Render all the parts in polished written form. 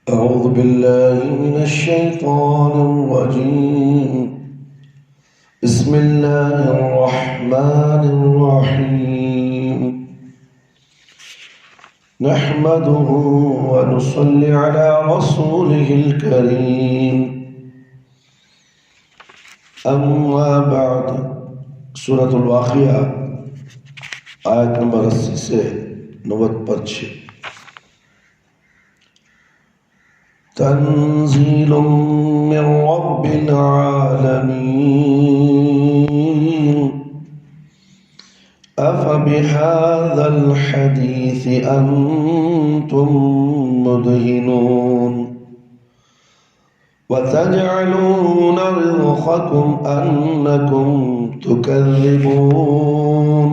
أعوذ بالله من الشيطان الرجيم. بسم الله الرحمن الرحيم. نحمده ونصلي على رسوله الكريم. أما بعد. سورة الواقعہ آیت نمبر 80 سے 90 پر 6. تنزيل من رب العالمين. أفبهذا الحديث أنتم مدهنون وتجعلون رزقكم أنكم تكذبون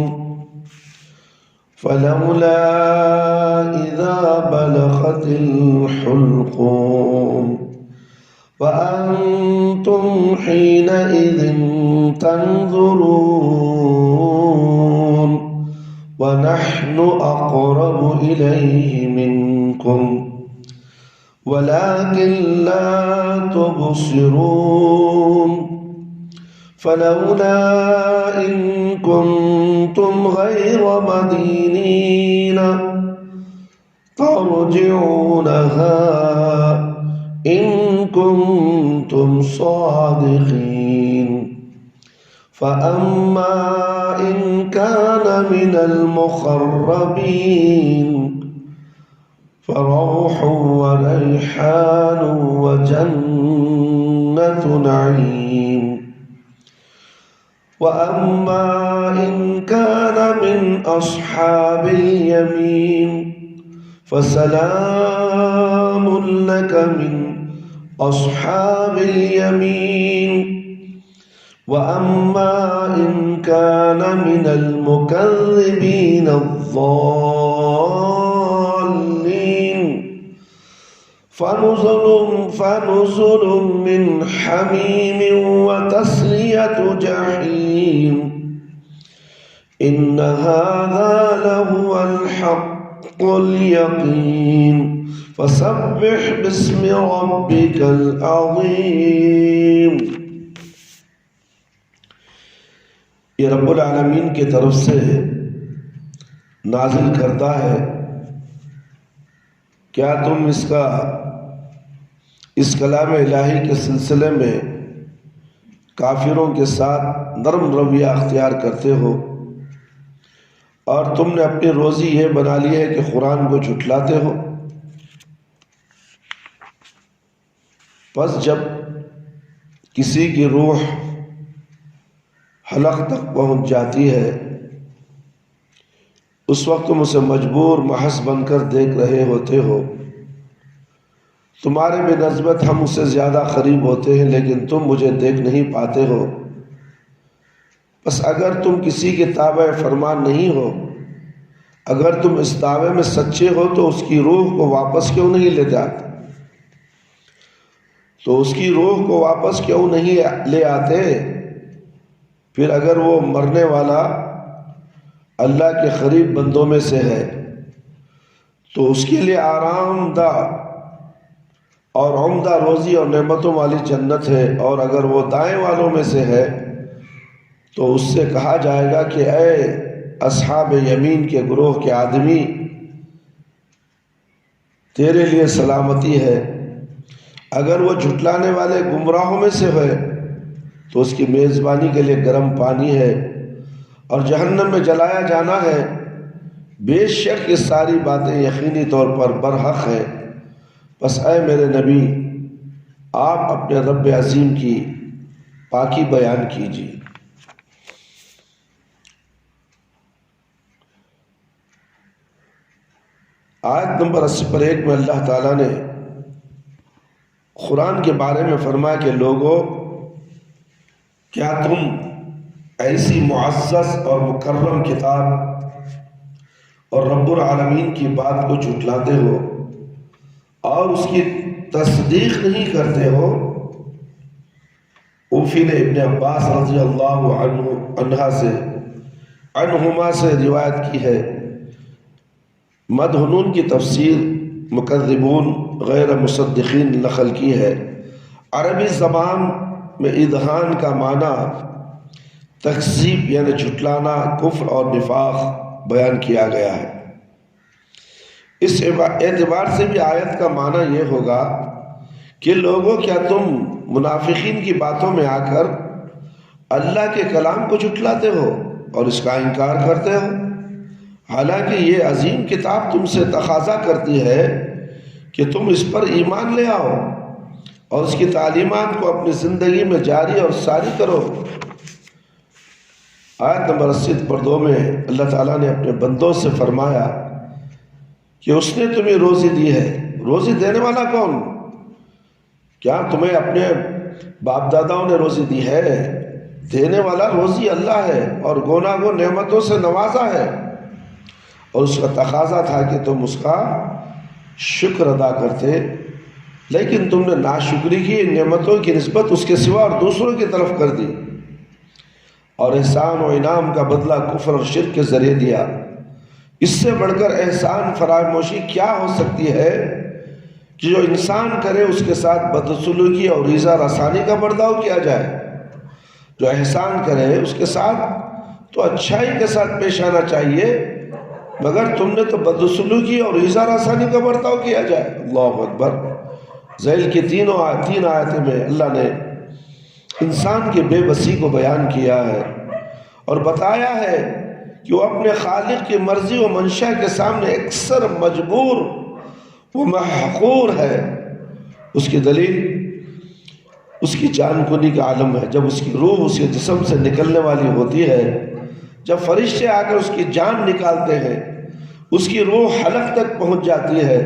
فلولا إذا بلغت الحلقوم وأنتم حينئذ تنظرون ونحن أقرب إليه منكم ولكن لا تبصرون فلولا إن كنتم غير مدينين ترجعونها إن كنتم صادقين فأما إن كان من المقربين فروح وريحان وجنة نعيم وأما إن كان من أصحاب اليمين فسلام لك من أصحاب اليمين وأما إن كان من المكذبين الضالين فنزل من حميم وتصلية جحيم إن هذا لهو الحق اليقين فسبح باسم ربك العظيم. یہ رب العالمین کی طرف سے نازل کرتا ہے. کیا تم اس کلام الہی کے سلسلے میں کافروں کے ساتھ نرم رویہ اختیار کرتے ہو اور تم نے اپنی روزی یہ بنا لی ہے کہ قرآن کو جھٹلاتے ہو؟ پس جب کسی کی روح حلق تک پہنچ جاتی ہے اس وقت تم اسے مجبور محض بن کر دیکھ رہے ہوتے ہو. تمہارے بنسبت ہم اس سے زیادہ قریب ہوتے ہیں لیکن تم مجھے دیکھ نہیں پاتے ہو. بس اگر تم کسی کے تابع فرمان نہیں ہو، اگر تم اس دعوے میں سچے ہو تو اس کی روح کو واپس کیوں نہیں لے جاتے؟ تو اس کی روح کو واپس کیوں نہیں لے آتے؟ پھر اگر وہ مرنے والا اللہ کے قریب بندوں میں سے ہے تو اس کے لیے آرام دہ اور عمدہ روزی اور نعمتوں والی جنت ہے، اور اگر وہ دائیں والوں میں سے ہے تو اس سے کہا جائے گا کہ اے اصحاب یمین کے گروہ کے آدمی، تیرے لیے سلامتی ہے. اگر وہ جھٹلانے والے گمراہوں میں سے ہے تو اس کی میزبانی کے لیے گرم پانی ہے اور جہنم میں جلایا جانا ہے. بے شک یہ ساری باتیں یقینی طور پر برحق ہیں. بس اے میرے نبی، آپ اپنے رب عظیم کی پاکی بیان کیجیے. آیت نمبر 80 پر 1 میں اللہ تعالیٰ نے قرآن کے بارے میں فرمایا کہ لوگوں، کیا تم ایسی معزز اور مکرم کتاب اور رب العالمین کی بات کو جھٹلاتے ہو اور اس کی تصدیق نہیں کرتے ہو؟ اوفی نے ابن عباس رضی اللہ عنہما سے روایت کی ہے. مدہنون کی تفسیر مکذبون غیر مصدقین نقل کی ہے۔ عربی زبان میں اذہان کا معنی تکذیب یعنی جھٹلانا، کفر اور نفاق بیان کیا گیا ہے۔ اس اعتبار سے بھی آیت کا معنی یہ ہوگا کہ لوگوں کیا تم منافقین کی باتوں میں آ کر اللہ کے کلام کو جھٹلاتے ہو اور اس کا انکار کرتے ہو، حالانکہ یہ عظیم کتاب تم سے تقاضا کرتی ہے کہ تم اس پر ایمان لے آؤ اور اس کی تعلیمات کو اپنی زندگی میں جاری اور ساری کرو۔ آیت نمبر 80 میں اللہ تعالیٰ نے اپنے بندوں سے فرمایا کہ اس نے تمہیں روزی دی ہے۔ روزی دینے والا کون؟ کیا تمہیں اپنے باپ داداؤں نے روزی دی ہے؟ دینے والا روزی اللہ ہے اور گوناگون نعمتوں سے نوازا ہے، اور اس کا تقاضا تھا کہ تم اس کا شکر ادا کرتے، لیکن تم نے ناشکری کی، نعمتوں کی نسبت اس کے سوا اور دوسروں کی طرف کر دی، اور احسان و انعام کا بدلہ کفر اور شرک کے ذریعے دیا۔ اس سے بڑھ کر احسان فراموشی کیا ہو سکتی ہے کہ جو انسان کرے اس کے ساتھ بدسلوکی اور ایذا رسانی کا برداؤ کیا جائے۔ جو احسان کرے اس کے ساتھ تو اچھائی کے ساتھ پیش آنا چاہیے، مگر تم نے تو بدسلوکی اور ایذا رسانی کا برتاؤ کیا جائے۔ اللہ اکبر۔ ذیل کی تین آیتیں میں اللہ نے انسان کی بے بسی کو بیان کیا ہے اور بتایا ہے کہ وہ اپنے خالق کی مرضی و منشا کے سامنے اکثر مجبور و محقور ہے۔ اس کی دلیل اس کی جان کنی کا عالم ہے۔ جب اس کی روح اس کے جسم سے نکلنے والی ہوتی ہے، جب فرشتے آ کر اس کی جان نکالتے ہیں، اس کی روح حلق تک پہنچ جاتی ہے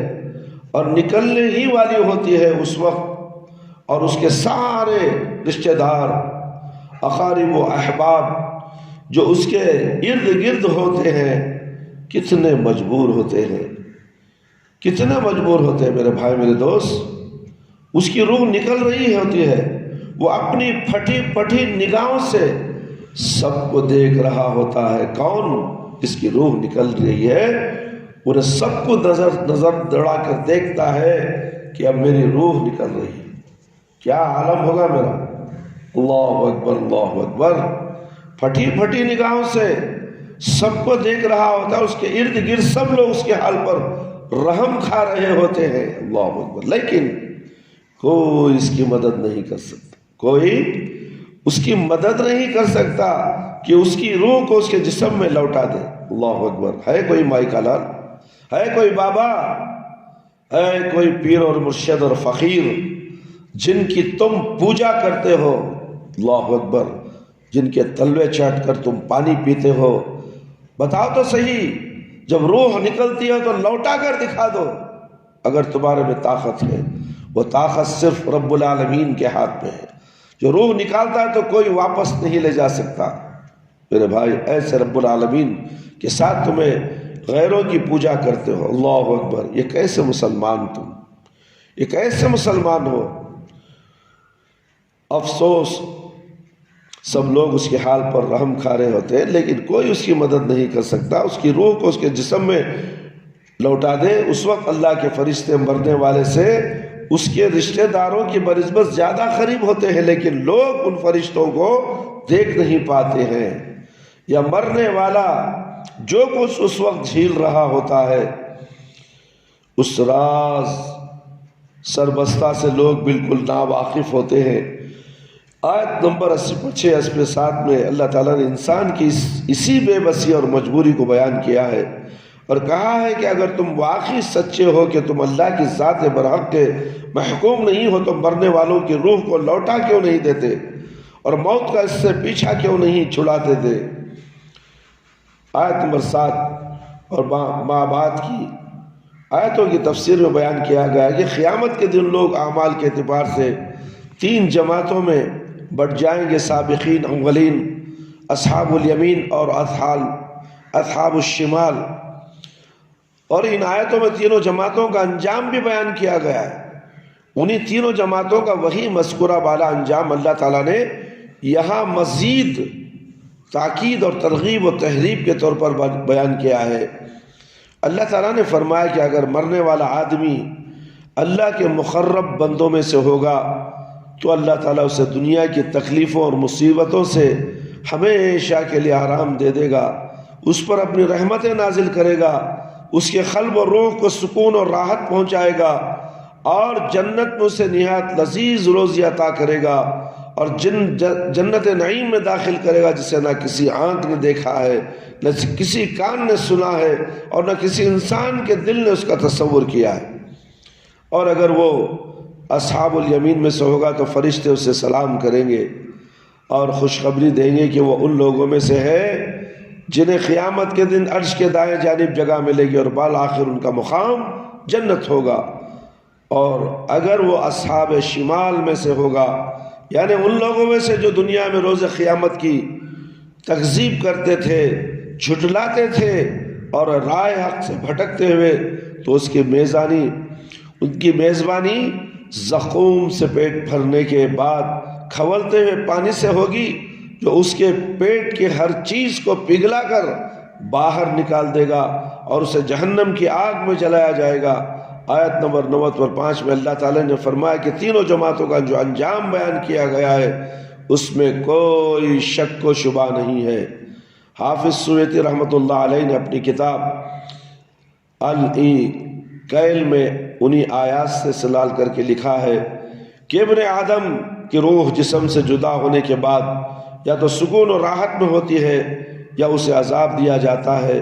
اور نکلنے ہی والی ہوتی ہے اس وقت، اور اس کے سارے رشتہ دار، اقارب و احباب جو اس کے ارد گرد ہوتے ہیں کتنے مجبور ہوتے ہیں، کتنے مجبور ہوتے ہیں میرے بھائی میرے دوست۔ اس کی روح نکل رہی ہوتی ہے، وہ اپنی پھٹی پٹھی نگاہوں سے سب کو دیکھ رہا ہوتا ہے۔ کون اس کی روح نکل رہی ہے؟ انہیں سب کو نظر دوڑا کر دیکھتا ہے کہ اب میری روح نکل رہی ہے۔ کیا عالم ہوگا میرا؟ اللہ اکبر، اللہ اکبر۔ پھٹی پھٹی نگاہوں سے سب کو دیکھ رہا ہوتا ہے، اس کے ارد گرد سب لوگ اس کے حال پر رحم کھا رہے ہوتے ہیں۔ اللہ اکبر۔ لیکن کوئی اس کی مدد نہیں کر سکتا، کوئی اس کی مدد نہیں کر سکتا کہ اس کی روح کو اس کے جسم میں لوٹا دے۔ اللہ اکبر۔ ہے کوئی مائی کا لال؟ ہے کوئی بابا؟ ہے کوئی پیر اور مرشد اور فقیر جن کی تم پوجا کرتے ہو؟ اللہ اکبر۔ جن کے تلوے چاٹ کر تم پانی پیتے ہو؟ بتاؤ تو صحیح، جب روح نکلتی ہے تو لوٹا کر دکھا دو اگر تمہارے میں طاقت ہے۔ وہ طاقت صرف رب العالمین کے ہاتھ میں ہے۔ جو روح نکالتا ہے تو کوئی واپس نہیں لے جا سکتا۔ میرے بھائی، ایسے رب العالمین کے ساتھ تمہیں غیروں کی پوجا کرتے ہو۔ اللہ اکبر۔ یہ کیسے مسلمان تم؟ یہ کیسے مسلمان ہو؟ افسوس، سب لوگ اس کے حال پر رحم کھا رہے ہوتے ہیں، لیکن کوئی اس کی مدد نہیں کر سکتا۔ اس کی روح کو اس کے جسم میں لوٹا دے، اس وقت اللہ کے فرشتے مرنے والے سے اس کے رشتہ داروں کی بنسبت زیادہ قریب ہوتے ہیں، لیکن لوگ ان فرشتوں کو دیکھ نہیں پاتے ہیں۔ یا مرنے والا جو کچھ اس وقت جھیل رہا ہوتا ہے، اس راز سربستہ سے لوگ بالکل ناواقف ہوتے ہیں۔ آیت نمبر 86 میں اللہ تعالیٰ نے انسان کی اسی بے بسی اور مجبوری کو بیان کیا ہے اور کہا ہے کہ اگر تم واقعی سچے ہو کہ تم اللہ کی ذات برحق کے محکوم نہیں ہو تو مرنے والوں کی روح کو لوٹا کیوں نہیں دیتے اور موت کا اس سے پیچھا کیوں نہیں چھڑاتے تھے۔ آیت نمبر 7 اور ما بعد کی آیتوں کی تفسیر میں بیان کیا گیا کہ قیامت کے دن لوگ اعمال کے اعتبار سے 3 جماعتوں میں بٹ جائیں گے: سابقین اولین، اصحاب الیمین اور اصحاب الشمال۔ اور ان آیتوں میں تینوں جماعتوں کا انجام بھی بیان کیا گیا ہے۔ انہی تینوں جماعتوں کا وہی مذکورہ بالا انجام اللہ تعالیٰ نے یہاں مزید تاکید اور ترغیب و تحریب کے طور پر بیان کیا ہے۔ اللہ تعالیٰ نے فرمایا کہ اگر مرنے والا آدمی اللہ کے مقرب بندوں میں سے ہوگا تو اللہ تعالیٰ اسے دنیا کی تکلیفوں اور مصیبتوں سے ہمیشہ کے لیے آرام دے دے گا، اس پر اپنی رحمتیں نازل کرے گا، اس کے قلب اور روح کو سکون اور راحت پہنچائے گا، اور جنت میں اسے نہایت لذیذ روزی عطا کرے گا، اور جنت نعیم میں داخل کرے گا جسے نہ کسی آنکھ نے دیکھا ہے، نہ کسی کان نے سنا ہے، اور نہ کسی انسان کے دل نے اس کا تصور کیا ہے۔ اور اگر وہ اصحاب الیمین میں سے ہوگا تو فرشتے اسے سلام کریں گے اور خوشخبری دیں گے کہ وہ ان لوگوں میں سے ہے جنہیں قیامت کے دن عرش کے دائیں جانب جگہ ملے گی اور بالآخر ان کا مقام جنت ہوگا۔ اور اگر وہ اصحاب شمال میں سے ہوگا، یعنی ان لوگوں میں سے جو دنیا میں روز قیامت کی تکذیب کرتے تھے، جھٹلاتے تھے اور رائے حق سے بھٹکتے ہوئے، تو ان کی میزبانی زخم سے پیٹ بھرنے کے بعد کھولتے ہوئے پانی سے ہوگی، جو اس کے پیٹ کے ہر چیز کو پگھلا کر باہر نکال دے گا اور اسے جہنم کی آگ میں جلایا جائے گا۔ آیت نمبر 95 میں اللہ تعالیٰ نے فرمایا کہ تینوں جماعتوں کا جو انجام بیان کیا گیا ہے اس میں کوئی شک و شبہ نہیں ہے۔ حافظ سویتی رحمۃ اللہ علیہ نے اپنی کتاب الکیل میں انہی آیات سے استدلال کر کے لکھا ہے کہ ابن آدم کی روح جسم سے جدا ہونے کے بعد یا تو سکون و راحت میں ہوتی ہے یا اسے عذاب دیا جاتا ہے،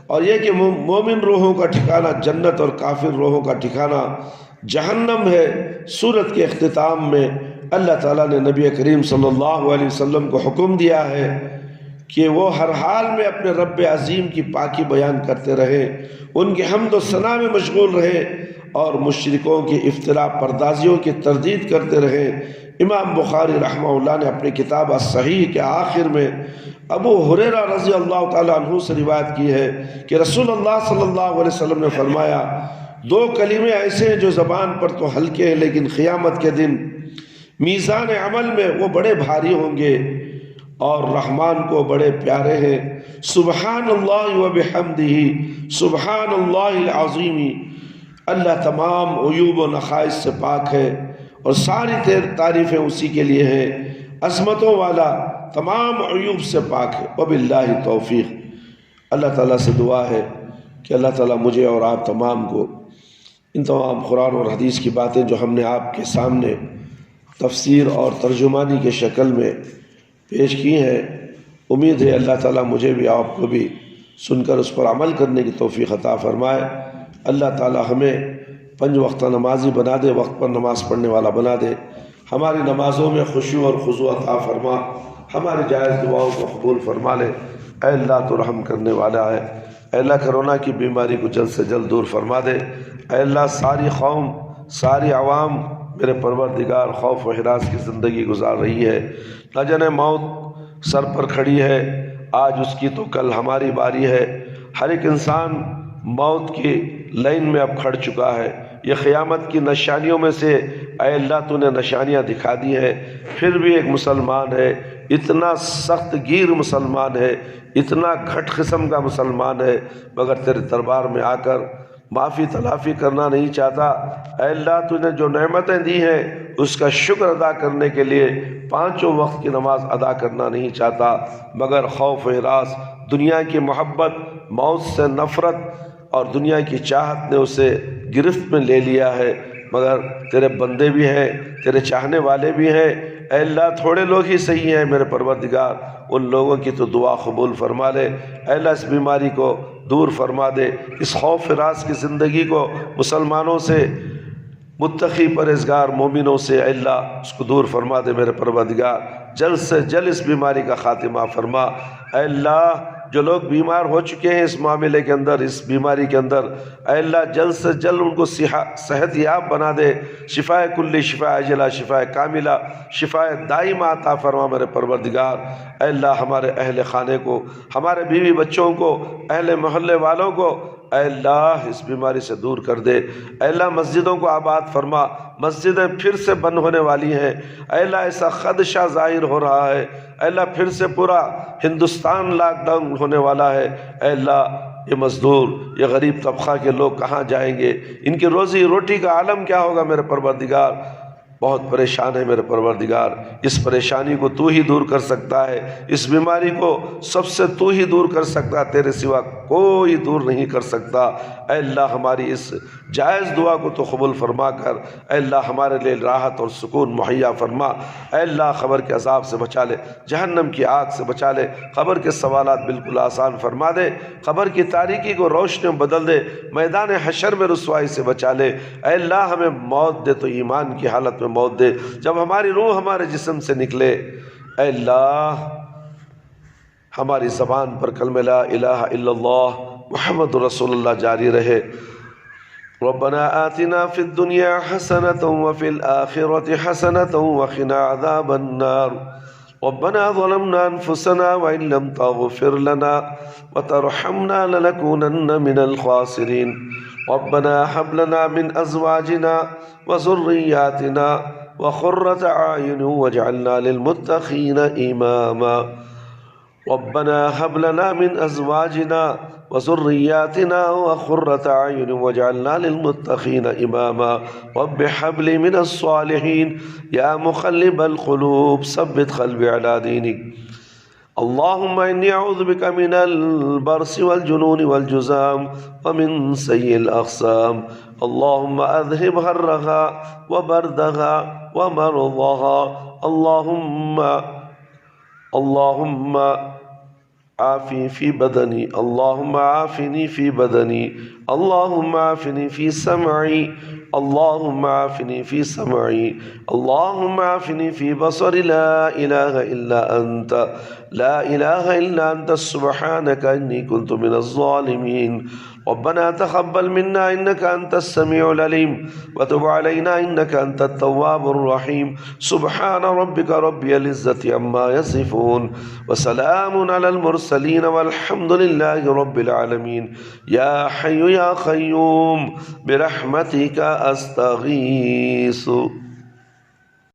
اور یہ کہ مومن روحوں کا ٹھکانہ جنت اور کافر روحوں کا ٹھکانہ جہنم ہے۔ سورت کے اختتام میں اللہ تعالیٰ نے نبی کریم صلی اللہ علیہ وسلم کو حکم دیا ہے کہ وہ ہر حال میں اپنے رب عظیم کی پاکی بیان کرتے رہے، ان کی حمد و ثنا میں مشغول رہے اور مشرکوں کی افتراء پردازیوں کی تردید کرتے رہے۔ امام بخاری رحمہ اللہ نے اپنی کتاب الصحیح کے آخر میں ابو ہریرہ رضی اللہ تعالیٰ عنہ سے روایت کی ہے کہ رسول اللہ صلی اللہ علیہ وسلم نے فرمایا، دو کلمے ایسے ہیں جو زبان پر تو ہلکے ہیں لیکن قیامت کے دن میزان عمل میں وہ بڑے بھاری ہوں گے اور رحمان کو بڑے پیارے ہیں۔ سبحان اللہ و بحمدہ، سبحان اللہ العظیم۔ اللہ تمام عیوب و نقائص سے پاک ہے اور ساری تعریفیں اسی کے لیے ہیں، عظمتوں والا تمام عیوب سے پاک ہے۔ وباللہ توفیق۔ اللہ تعالیٰ سے دعا ہے کہ اللہ تعالیٰ مجھے اور آپ تمام کو ان تمام قرآن اور حدیث کی باتیں جو ہم نے آپ کے سامنے تفسیر اور ترجمانی کے شکل میں پیش کی ہیں، امید ہے اللہ تعالیٰ مجھے بھی آپ کو بھی سن کر اس پر عمل کرنے کی توفیق عطا فرمائے۔ اللہ تعالیٰ ہمیں 5 وقت نمازی بنا دے، وقت پر نماز پڑھنے والا بنا دے، ہماری نمازوں میں خشوع اور خضوع عطا فرما، ہماری جائز دعاؤں کو قبول فرما لے۔ اے اللہ تو رحم کرنے والا ہے، اے اللہ کرونا کی بیماری کو جلد سے جلد دور فرما دے۔ اے اللہ ساری قوم، ساری عوام میرے پروردگار خوف و ہراس کی زندگی گزار رہی ہے، نہ جانے موت سر پر کھڑی ہے، آج اس کی تو کل ہماری باری ہے۔ ہر ایک انسان موت کی لائن میں اب کھڑ چکا ہے۔ یہ قیامت کی نشانیوں میں سے اے اللہ تو نے نشانیاں دکھا دی ہیں، پھر بھی ایک مسلمان ہے، اتنا سخت گیر مسلمان ہے، اتنا گھٹ قسم کا مسلمان ہے، مگر تیرے دربار میں آ کر معافی تلافی کرنا نہیں چاہتا۔ اے اللہ تو نے جو نعمتیں دی ہیں اس کا شکر ادا کرنے کے لیے 5 وقت کی نماز ادا کرنا نہیں چاہتا، مگر خوف و ہراس، دنیا کی محبت، موت سے نفرت اور دنیا کی چاہت نے اسے گرفت میں لے لیا ہے۔ مگر تیرے بندے بھی ہیں، تیرے چاہنے والے بھی ہیں، اے اللہ تھوڑے لوگ ہی صحیح ہیں میرے پروردگار، ان لوگوں کی تو دعا قبول فرما لے۔ اے اللہ اس بیماری کو دور فرما دے، اس خوف ہراس کی زندگی کو مسلمانوں سے، متقی پرہیزگار مومنوں سے اے اللہ اس کو دور فرما دے میرے پروردگار۔ جلد سے جلد اس بیماری کا خاتمہ فرما۔ اے اللہ جو لوگ بیمار ہو چکے ہیں اس معاملے کے اندر، اس بیماری کے اندر، اے اللہ جلد سے جلد ان کو صحت یاب بنا دے، شفاء کلی، شفاء عاجلہ، شفاء کاملہ، شفاء دائمہ عطا فرما میرے پروردگار۔ اے اللہ ہمارے اہل خانے کو، ہمارے بیوی بچوں کو، اہل محلے والوں کو اے اللہ اس بیماری سے دور کر دے۔ اے اللہ مسجدوں کو آباد فرما، مسجدیں پھر سے بند ہونے والی ہیں، اے اللہ ایسا خدشہ ظاہر ہو رہا ہے، اے اللہ پھر سے پورا ہندوستان لاک ڈاؤن ہونے والا ہے، اے اللہ یہ مزدور، یہ غریب طبقہ کے لوگ کہاں جائیں گے؟ ان کی روزی روٹی کا عالم کیا ہوگا میرے پروردگار؟ بہت پریشان ہے میرے پروردگار، اس پریشانی کو تو ہی دور کر سکتا ہے، اس بیماری کو سب سے تو ہی دور کر سکتا، تیرے سوا کوئی دور نہیں کر سکتا۔ اے اللہ ہماری اس جائز دعا کو تو قبول فرما کر، اے اللہ ہمارے لیے راحت اور سکون مہیا فرما۔ اے اللہ قبر کے عذاب سے بچا لے، جہنم کی آگ سے بچا لے، قبر کے سوالات بالکل آسان فرما دے، قبر کی تاریکی کو روشنی میں بدل دے، میدان حشر میں رسوائی سے بچا لے۔ اے اللہ ہمیں موت دے تو ایمان کی حالت میں موت دے، جب ہماری روح ہمارے جسم سے نکلے اے اللہ ہماری زبان پر کلمہ لا الہ الا اللہ محمد رسول اللہ جاری رہے۔ ربنا آتنا في الدنيا حسنة وفي الآخرة حسنة وقنا عذاب النار ربنا ظلمنا أنفسنا وإن لم تغفر لنا وترحمنا لنكونن من الخاسرين ربنا هب لنا من أزواجنا وذرياتنا وقرة أعين واجعلنا للمتقين إماما ربنا هب لنا من أزواجنا وذرياتنا وقرة أعين واجعلنا للمتقين إماما رب هب لي من الصالحين يا مقلب القلوب ثبت قلبي على دينك اللهم إني أعوذ بك من البرص والجنون والجذام ومن سيء الأقسام اللهم أذهب حرها وبردها ومرضها اللهم عافني في بدني اللهم عافني في بدني اللهم عافني في سمعي اللهم عافني في سمعي اللهم عافني في بصري لا إله إلا أنت لا إله إلا أنت سبحانك إني كنت من الظالمين ربنا تقبل منا إنك أنت السميع العليم وتب علينا إنك أنت التواب الرحيم سبحان ربك رب العزة عما يصفون وسلام على المرسلين والحمد لله رب العالمين يا حي يا قيوم برحمتك أستغيث